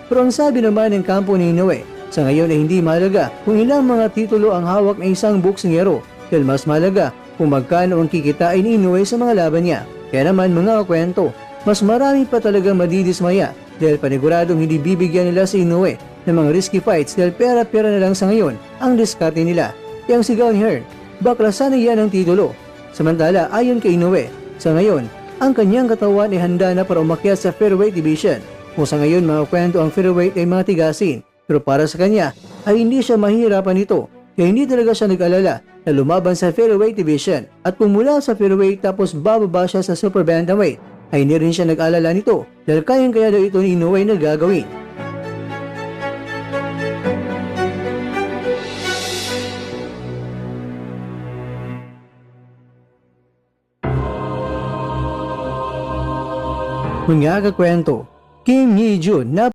Pero ang sabi naman ng kampo ni Inoue, sa ngayon ay hindi mahalaga kung ilang mga titulo ang hawak ng isang boksingero dahil mas mahalaga kung magkano ang kikitain ni Inoue sa mga laban niya. Kaya naman mga kwento, mas marami pa talaga madidismaya dahil paniguradong hindi bibigyan nila si Inoue ng mga risky fights dahil pera-pera na lang sa ngayon ang diskarte nila. Yang sigaw ni Hearn, baklasan na yan ang titulo. Samantala ayon kay Inoue, sa ngayon, ang kanyang katawan ay handa na para umakyat sa featherweight division. Kung sa ngayon mga kwento ang featherweight ay mga tigasin, pero para sa kanya ay hindi siya mahihirapan nito. Kaya hindi talaga siya nag-alala na lumaban sa featherweight division. At kung mula sa featherweight tapos bababa siya sa super bantamweight, ay hindi rin siya nag-alala nito dahil kayang-kaya daw ito ni Inoue na gagawin. Mga kakwento, Kim Hee-jun na